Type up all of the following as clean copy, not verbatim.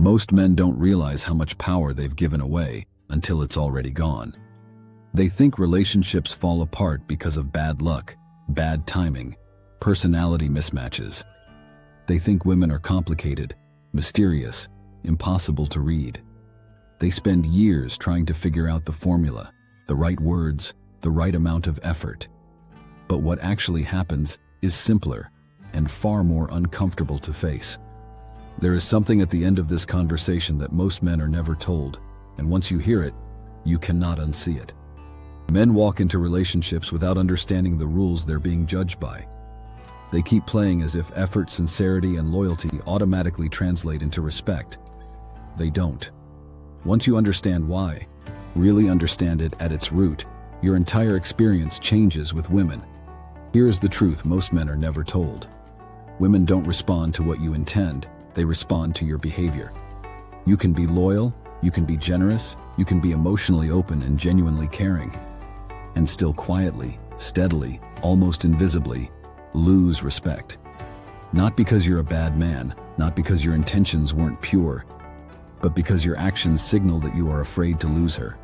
Most men don't realize how much power they've given away until it's already gone. They think relationships fall apart because of bad luck, bad timing, personality mismatches. They think women are complicated, mysterious, impossible to read. They spend years trying to figure out the formula, the right words, the right amount of effort. But what actually happens is simpler and far more uncomfortable to face. There is something at the end of this conversation that most men are never told, and once you hear it, you cannot unsee it. Men walk into relationships without understanding the rules they're being judged by. They keep playing as if effort, sincerity, and loyalty automatically translate into respect. They don't. Once you understand why, really understand it at its root, your entire experience changes with women. Here is the truth most men are never told. Women don't respond to what you intend, they respond to your behavior. You can be loyal, you can be generous, you can be emotionally open and genuinely caring, and still quietly, steadily, almost invisibly, lose respect. Not because you're a bad man, not because your intentions weren't pure, but because your actions signal that you are afraid to lose her.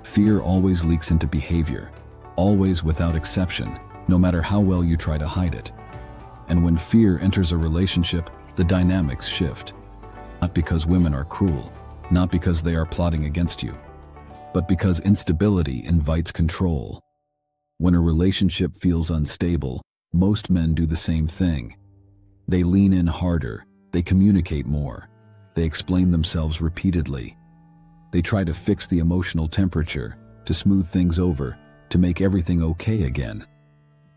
Fear always leaks into behavior, always without exception, no matter how well you try to hide it. And when fear enters a relationship, the dynamics shift. Not because women are cruel, not because they are plotting against you, but because instability invites control. When a relationship feels unstable, most men do the same thing. They lean in harder, they communicate more, they explain themselves repeatedly. They try to fix the emotional temperature, to smooth things over, to make everything okay again.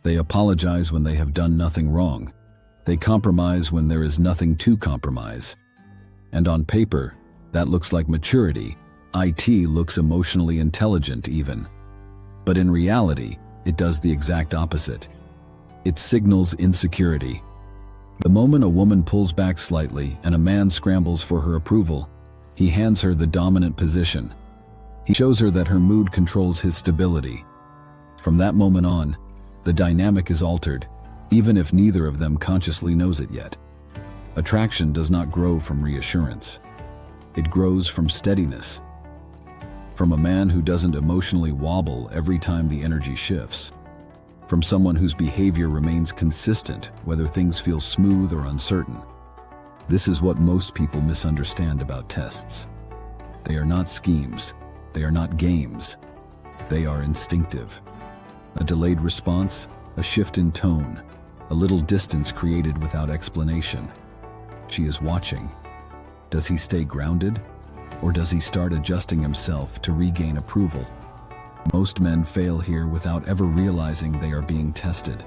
They apologize when they have done nothing wrong. They compromise when there is nothing to compromise. And on paper, that looks like maturity. It looks emotionally intelligent even. But in reality, it does the exact opposite. It signals insecurity. The moment a woman pulls back slightly and a man scrambles for her approval, he hands her the dominant position. He shows her that her mood controls his stability. From that moment on, the dynamic is altered, even if neither of them consciously knows it yet. Attraction does not grow from reassurance. It grows from steadiness. From a man who doesn't emotionally wobble every time the energy shifts. From someone whose behavior remains consistent, whether things feel smooth or uncertain. This is what most people misunderstand about tests. They are not schemes. They are not games. They are instinctive. A delayed response, a shift in tone, a little distance created without explanation. She is watching. Does he stay grounded? Or does he start adjusting himself to regain approval? Most men fail here without ever realizing they are being tested.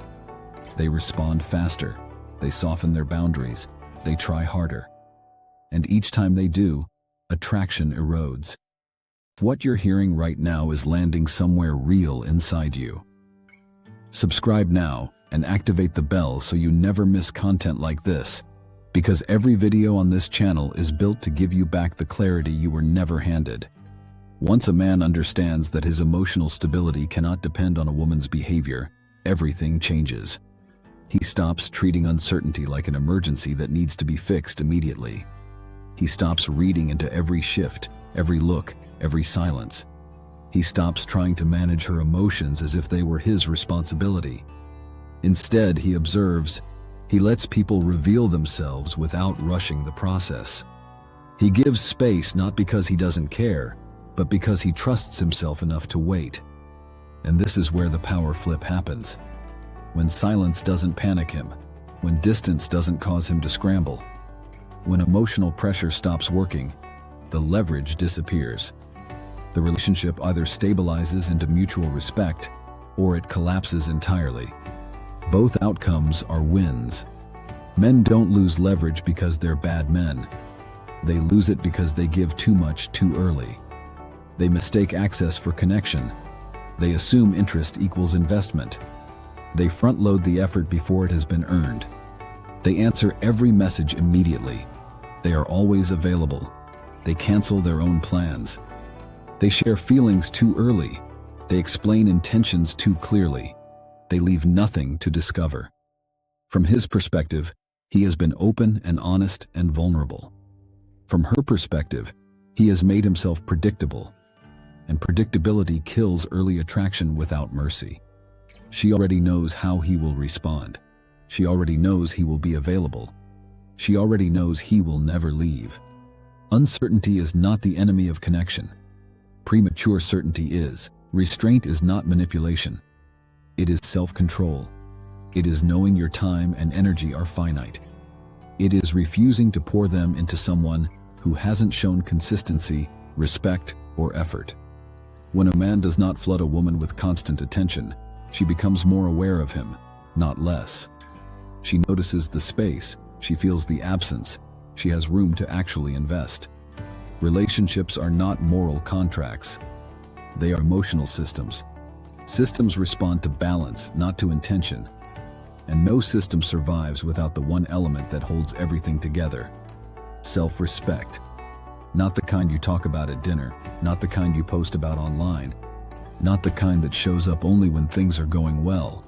They respond faster. They soften their boundaries. They try harder. And each time they do, attraction erodes. What you're hearing right now is landing somewhere real inside you. Subscribe now and activate the bell so you never miss content like this, because every video on this channel is built to give you back the clarity you were never handed. Once a man understands that his emotional stability cannot depend on a woman's behavior, everything changes. He stops treating uncertainty like an emergency that needs to be fixed immediately. He stops reading into every shift, every look, every silence. He stops trying to manage her emotions as if they were his responsibility. Instead, he observes. He lets people reveal themselves without rushing the process. He gives space not because he doesn't care, but because he trusts himself enough to wait. And this is where the power flip happens. When silence doesn't panic him, when distance doesn't cause him to scramble, when emotional pressure stops working, the leverage disappears. The relationship either stabilizes into mutual respect, or it collapses entirely. Both outcomes are wins. Men don't lose leverage because they're bad men. They lose it because they give too much too early. They mistake access for connection. They assume interest equals investment. They front-load the effort before it has been earned. They answer every message immediately. They are always available. They cancel their own plans. They share feelings too early. They explain intentions too clearly. They leave nothing to discover. From his perspective, he has been open and honest and vulnerable. From her perspective, he has made himself predictable, and predictability kills early attraction without mercy. She already knows how he will respond. She already knows he will be available. She already knows he will never leave. Uncertainty is not the enemy of connection. Premature certainty is. Restraint is not manipulation. It is self-control. It is knowing your time and energy are finite. It is refusing to pour them into someone who hasn't shown consistency, respect, or effort. When a man does not flood a woman with constant attention, she becomes more aware of him, not less. She notices the space, she feels the absence, she has room to actually invest. Relationships are not moral contracts. They are emotional systems. Systems respond to balance, not to intention. And no system survives without the one element that holds everything together: self-respect. Not the kind you talk about at dinner, not the kind you post about online, not the kind that shows up only when things are going well.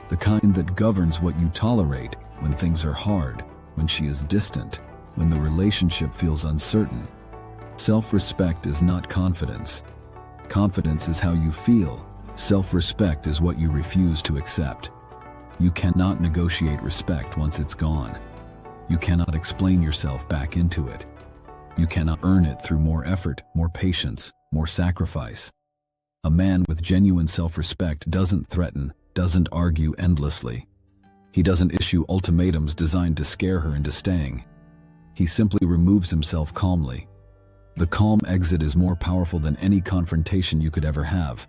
The kind that governs what you tolerate when things are hard, when she is distant, when the relationship feels uncertain. Self-respect is not confidence. Confidence is how you feel. Self-respect is what you refuse to accept. You cannot negotiate respect once it's gone. You cannot explain yourself back into it. You cannot earn it through more effort, more patience, more sacrifice. A man with genuine self-respect doesn't threaten, doesn't argue endlessly. He doesn't issue ultimatums designed to scare her into staying. He simply removes himself calmly. The calm exit is more powerful than any confrontation you could ever have.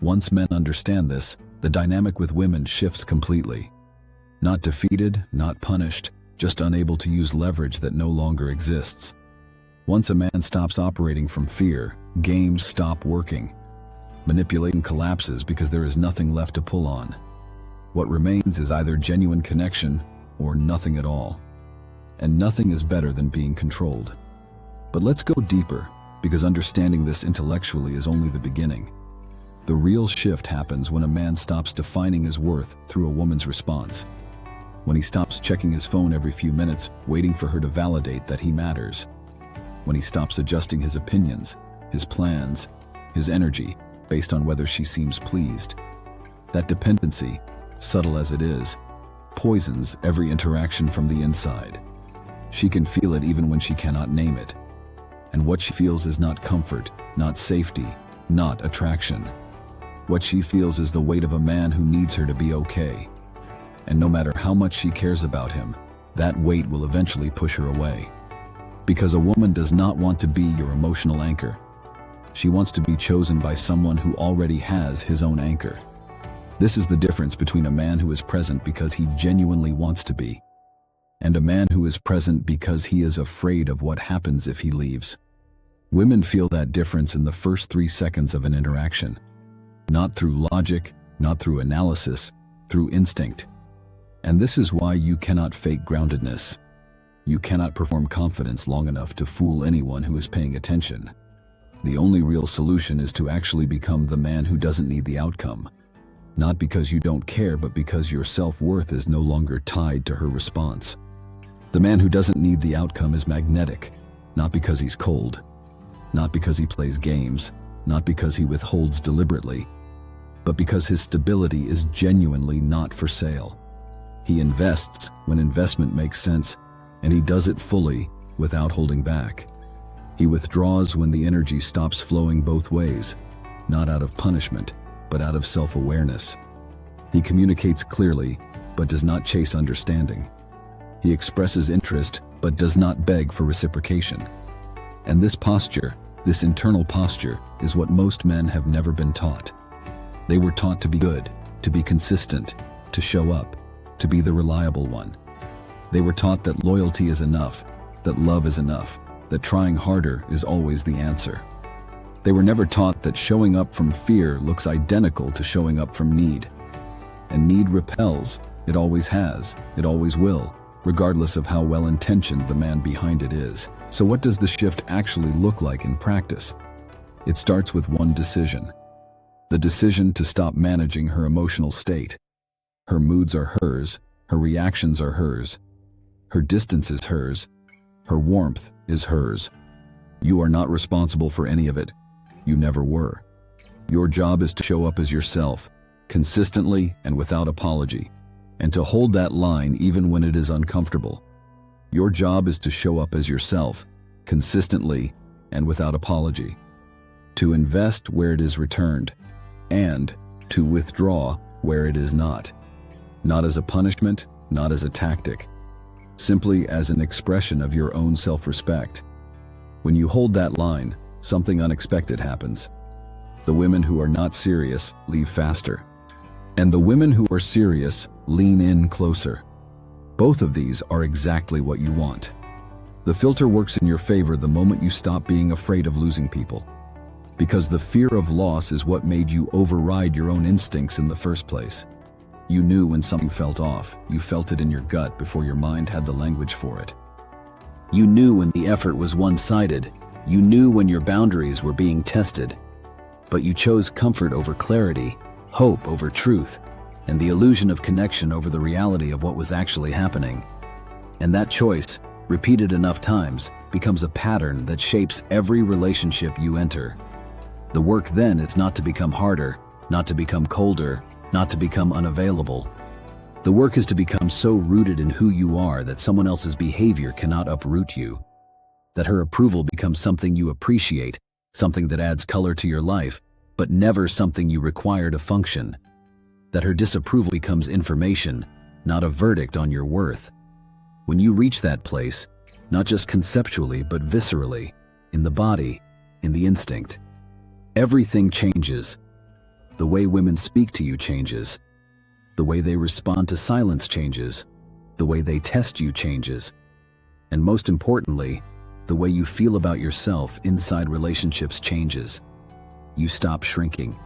Once men understand this, the dynamic with women shifts completely. Not defeated, not punished, just unable to use leverage that no longer exists. Once a man stops operating from fear, games stop working. Manipulation collapses because there is nothing left to pull on. What remains is either genuine connection or nothing at all. And nothing is better than being controlled. But let's go deeper, because understanding this intellectually is only the beginning. The real shift happens when a man stops defining his worth through a woman's response. When he stops checking his phone every few minutes, waiting for her to validate that he matters. When he stops adjusting his opinions, his plans, his energy, based on whether she seems pleased. That dependency, subtle as it is, poisons every interaction from the inside. She can feel it even when she cannot name it. And what she feels is not comfort, not safety, not attraction. What she feels is the weight of a man who needs her to be okay. And no matter how much she cares about him, that weight will eventually push her away. Because a woman does not want to be your emotional anchor. She wants to be chosen by someone who already has his own anchor. This is the difference between a man who is present because he genuinely wants to be, and a man who is present because he is afraid of what happens if he leaves. Women feel that difference in the first 3 seconds of an interaction. Not through logic, not through analysis, through instinct. And this is why you cannot fake groundedness. You cannot perform confidence long enough to fool anyone who is paying attention. The only real solution is to actually become the man who doesn't need the outcome. Not because you don't care, but because your self-worth is no longer tied to her response. The man who doesn't need the outcome is magnetic, not because he's cold, not because he plays games, not because he withholds deliberately, but because his stability is genuinely not for sale. He invests when investment makes sense, and he does it fully without holding back. He withdraws when the energy stops flowing both ways, not out of punishment, but out of self-awareness. He communicates clearly, but does not chase understanding. He expresses interest, but does not beg for reciprocation. And this posture, this internal posture, is what most men have never been taught. They were taught to be good, to be consistent, to show up, to be the reliable one. They were taught that loyalty is enough, that love is enough, that trying harder is always the answer. They were never taught that showing up from fear looks identical to showing up from need. And need repels, it always has, it always will, regardless of how well-intentioned the man behind it is. So what does the shift actually look like in practice? It starts with one decision. The decision to stop managing her emotional state. Her moods are hers, her reactions are hers, her distance is hers, Her warmth is hers. You are not responsible for any of it. You never were. Your job is to show up as yourself, consistently and without apology, and to hold that line even when it is uncomfortable. Your job is to show up as yourself, consistently and without apology, to invest where it is returned, and to withdraw where it is not. Not as a punishment, not as a tactic, simply as an expression of your own self-respect. When you hold that line, something unexpected happens. The women who are not serious leave faster, and the women who are serious lean in closer. Both of these are exactly what you want. The filter works in your favor the moment you stop being afraid of losing people, because the fear of loss is what made you override your own instincts in the first place. You knew when something felt off. You felt it in your gut before your mind had the language for it. You knew when the effort was one-sided. You knew when your boundaries were being tested. But you chose comfort over clarity, hope over truth, and the illusion of connection over the reality of what was actually happening. And that choice, repeated enough times, becomes a pattern that shapes every relationship you enter. The work then is not to become harder, not to become colder, not to become unavailable. The work is to become so rooted in who you are that someone else's behavior cannot uproot you. That her approval becomes something you appreciate, something that adds color to your life, but never something you require to function. That her disapproval becomes information, not a verdict on your worth. When you reach that place, not just conceptually but viscerally, in the body, in the instinct, everything changes. The way women speak to you changes. The way they respond to silence changes. The way they test you changes. And most importantly, the way you feel about yourself inside relationships changes. You stop shrinking.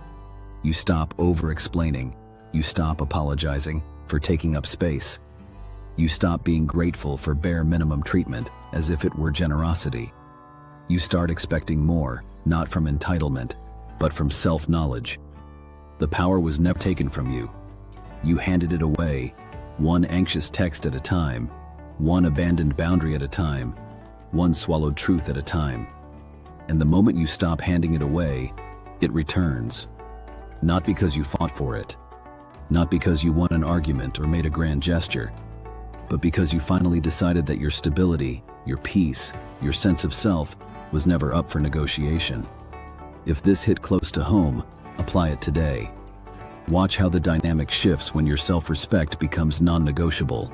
You stop over-explaining. You stop apologizing for taking up space. You stop being grateful for bare minimum treatment as if it were generosity. You start expecting more, not from entitlement, but from self-knowledge. The power was never taken from you. You handed it away, one anxious text at a time, one abandoned boundary at a time, one swallowed truth at a time. And the moment you stop handing it away, it returns. Not because you fought for it, not because you won an argument or made a grand gesture, but because you finally decided that your stability, your peace, your sense of self was never up for negotiation. If this hit close to home, apply it today. Watch how the dynamic shifts when your self-respect becomes non-negotiable.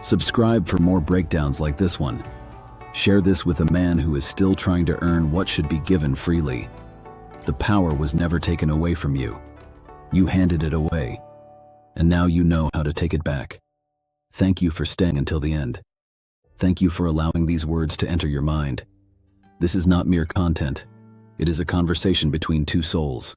Subscribe for more breakdowns like this one. Share this with a man who is still trying to earn what should be given freely. The power was never taken away from you. You handed it away, and now you know how to take it back. Thank you for staying until the end. Thank you for allowing these words to enter your mind. This is not mere content. It is a conversation between two souls.